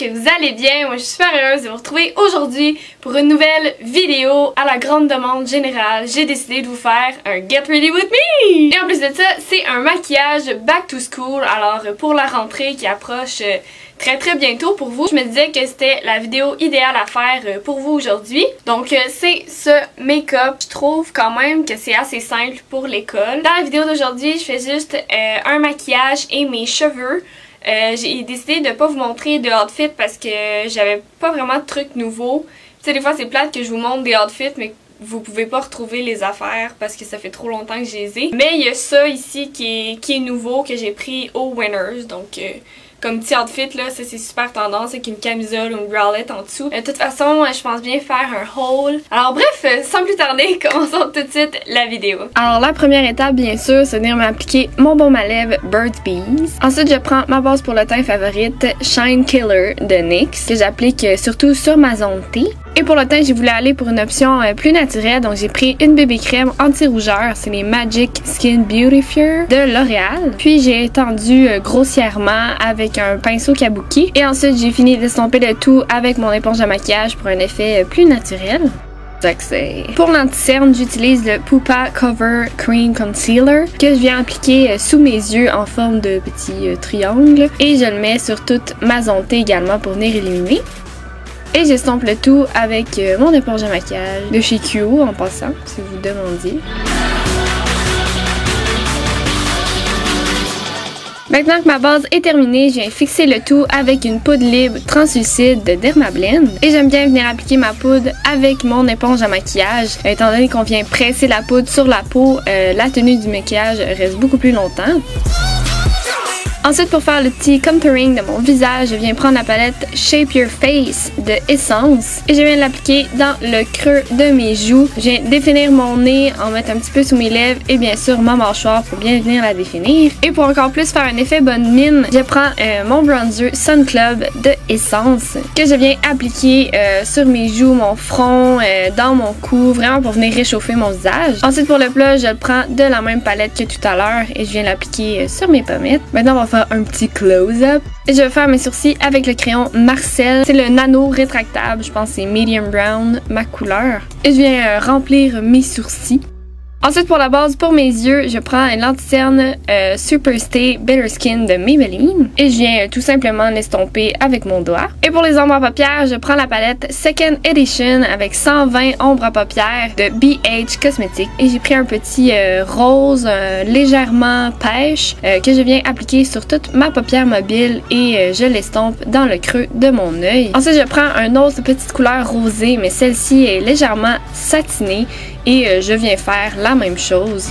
que vous allez bien. Moi je suis super heureuse de vous retrouver aujourd'hui pour une nouvelle vidéo. À la grande demande générale, j'ai décidé de vous faire un Get Ready With Me! Et en plus de ça, c'est un maquillage back to school. Alors pour la rentrée qui approche très bientôt pour vous, je me disais que c'était la vidéo idéale à faire pour vous aujourd'hui. Donc c'est ce make-up. Je trouve quand même que c'est assez simple pour l'école. Dans la vidéo d'aujourd'hui, je fais juste un maquillage et mes cheveux. J'ai décidé de pas vous montrer de outfit parce que j'avais pas vraiment de trucs nouveaux. Tu sais, des fois c'est plate que je vous montre des outfits mais vous pouvez pas retrouver les affaires parce que ça fait trop longtemps que je les ai. Mais il y a ça ici qui est nouveau que j'ai pris au Winners. Donc comme petit outfit là, ça c'est super tendance avec une camisole ou une bralette en dessous. De toute façon, je pense bien faire un haul. Alors bref, sans plus tarder, commençons tout de suite la vidéo. Alors la première étape bien sûr, c'est de venir m'appliquer mon baume à lèvres Burt's Bees. Ensuite je prends ma base pour le teint favorite Shine Killer de NYX que j'applique surtout sur ma zone T. Et pour le teint, j'ai voulu aller pour une option plus naturelle, donc j'ai pris une bébé crème anti-rougeur, c'est les Magic Skin Beautifier de L'Oréal. Puis j'ai étendu grossièrement avec un pinceau kabuki. Et ensuite, j'ai fini d'estomper le tout avec mon éponge à maquillage pour un effet plus naturel. Pour l'anti-cerne, j'utilise le Pupa Cover Cream Concealer que je viens appliquer sous mes yeux en forme de petit triangle. Et je le mets sur toute ma zone T également pour venir illuminer. Et j'estompe le tout avec mon éponge à maquillage de chez Kyo en passant, si vous demandiez. Maintenant que ma base est terminée, je viens fixer le tout avec une poudre libre translucide de Dermablend. Et j'aime bien venir appliquer ma poudre avec mon éponge à maquillage. Étant donné qu'on vient presser la poudre sur la peau, la tenue du maquillage reste beaucoup plus longtemps. Ensuite, pour faire le petit contouring de mon visage, je viens prendre la palette Shape Your Face de Essence et je viens l'appliquer dans le creux de mes joues. Je viens définir mon nez, en mettre un petit peu sous mes lèvres et bien sûr ma mâchoire pour bien venir la définir. Et pour encore plus faire un effet bonne mine, je prends mon bronzer Sun Club de Essence que je viens appliquer sur mes joues, mon front, dans mon cou, vraiment pour venir réchauffer mon visage. Ensuite, pour le blush, je le prends de la même palette que tout à l'heure et je viens l'appliquer sur mes pommettes. Maintenant, on va faire un petit close-up. Et je vais faire mes sourcils avec le crayon Marcel. C'est le nano rétractable, je pense que c'est medium brown, ma couleur. Et je viens remplir mes sourcils. Ensuite, pour la base, pour mes yeux, je prends une lentille-cerne Super Stay Better Skin de Maybelline. Et je viens tout simplement l'estomper avec mon doigt. Et pour les ombres à paupières, je prends la palette Second Edition avec 120 ombres à paupières de BH Cosmetics. Et j'ai pris un petit rose légèrement pêche que je viens appliquer sur toute ma paupière mobile et je l'estompe dans le creux de mon œil. Ensuite, je prends une autre petite couleur rosée, mais celle-ci est légèrement satinée. Et je viens faire la même chose.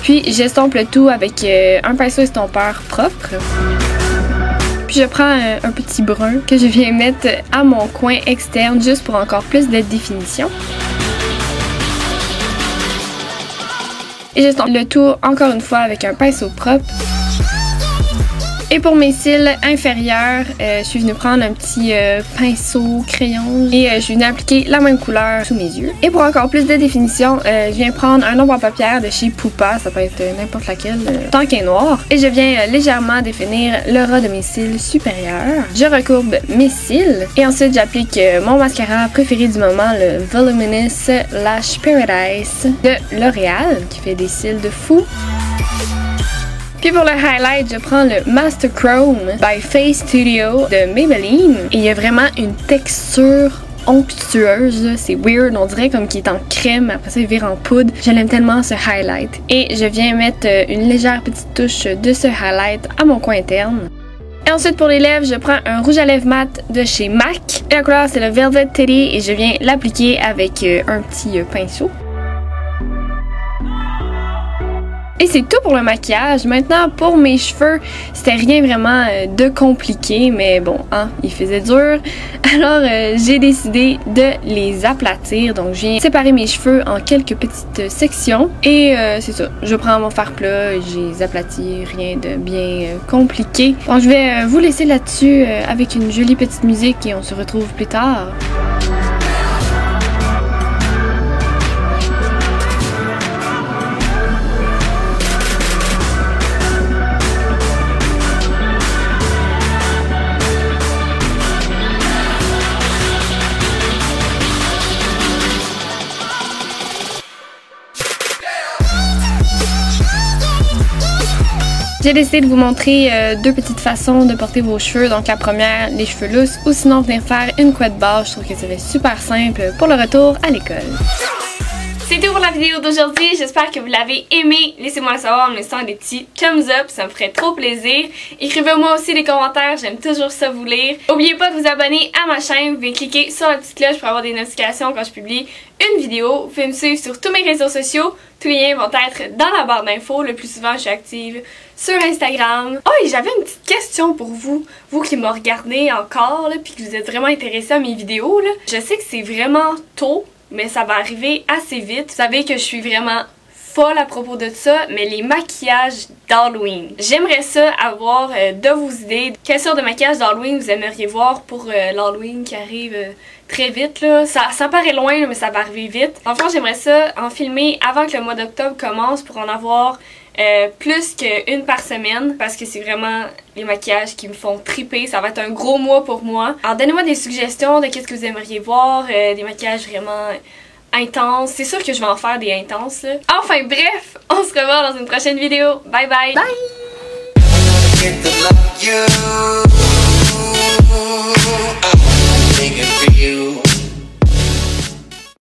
Puis j'estompe le tout avec un pinceau estompeur propre. Puis je prends un petit brun que je viens mettre à mon coin externe juste pour encore plus de définition. Et j'estompe le tout encore une fois avec un pinceau propre. Et pour mes cils inférieurs, je suis venue prendre un petit pinceau crayon et je suis venue appliquer la même couleur sous mes yeux. Et pour encore plus de définition, je viens prendre un ombre à paupières de chez Pupa, ça peut être n'importe laquelle, tant qu'elle est noire. Et je viens légèrement définir le ras de mes cils supérieurs. Je recourbe mes cils et ensuite j'applique mon mascara préféré du moment, le Voluminous Lash Paradise de L'Oréal, qui fait des cils de fou. Puis pour le highlight, je prends le Master Chrome by Face Studio de Maybelline. Et il y a vraiment une texture onctueuse, c'est weird, on dirait comme qu'il est en crème, après ça il vire en poudre. Je l'aime tellement ce highlight. Et je viens mettre une légère petite touche de ce highlight à mon coin interne. Et ensuite pour les lèvres, je prends un rouge à lèvres mat de chez MAC. Et la couleur c'est le Velvet Teddy et je viens l'appliquer avec un petit pinceau. Et c'est tout pour le maquillage. Maintenant, pour mes cheveux, c'était rien vraiment de compliqué, mais bon, hein, il faisait dur. Alors, j'ai décidé de les aplatir. Donc, je viens séparer mes cheveux en quelques petites sections. Et c'est ça, je prends mon fard plat, je les aplatis, rien de bien compliqué. Donc, je vais vous laisser là-dessus avec une jolie petite musique et on se retrouve plus tard. J'ai décidé de vous montrer deux petites façons de porter vos cheveux. Donc la première, les cheveux lousses, ou sinon venir faire une couette basse. Je trouve que ça fait super simple pour le retour à l'école. C'est tout pour la vidéo d'aujourd'hui, j'espère que vous l'avez aimé. Laissez-moi le savoir en me laissant des petits thumbs up, ça me ferait trop plaisir. Écrivez-moi aussi les commentaires, j'aime toujours ça vous lire. N'oubliez pas de vous abonner à ma chaîne, vous pouvez cliquer sur la petite cloche pour avoir des notifications quand je publie une vidéo. Vous pouvez me suivre sur tous mes réseaux sociaux, tous les liens vont être dans la barre d'infos. Le plus souvent je suis active sur Instagram. Oh, et j'avais une petite question pour vous, vous qui me regardez encore, puis que vous êtes vraiment intéressés à mes vidéos. Là. Je sais que c'est vraiment tôt, mais ça va arriver assez vite. Vous savez que je suis vraiment folle à propos de ça, mais les maquillages d'Halloween. J'aimerais ça avoir de vos idées. Quelle sorte de maquillage d'Halloween vous aimeriez voir pour l'Halloween qui arrive très vite là. Ça paraît loin, mais ça va arriver vite. Enfin, j'aimerais ça en filmer avant que le mois d'octobre commence pour en avoir plus qu'une par semaine parce que c'est vraiment les maquillages qui me font triper. Ça va être un gros mois pour moi. Alors donnez-moi des suggestions de qu'est-ce que vous aimeriez voir, des maquillages vraiment intenses. C'est sûr que je vais en faire des intenses là. Enfin bref, on se revoit dans une prochaine vidéo. Bye bye! Bye!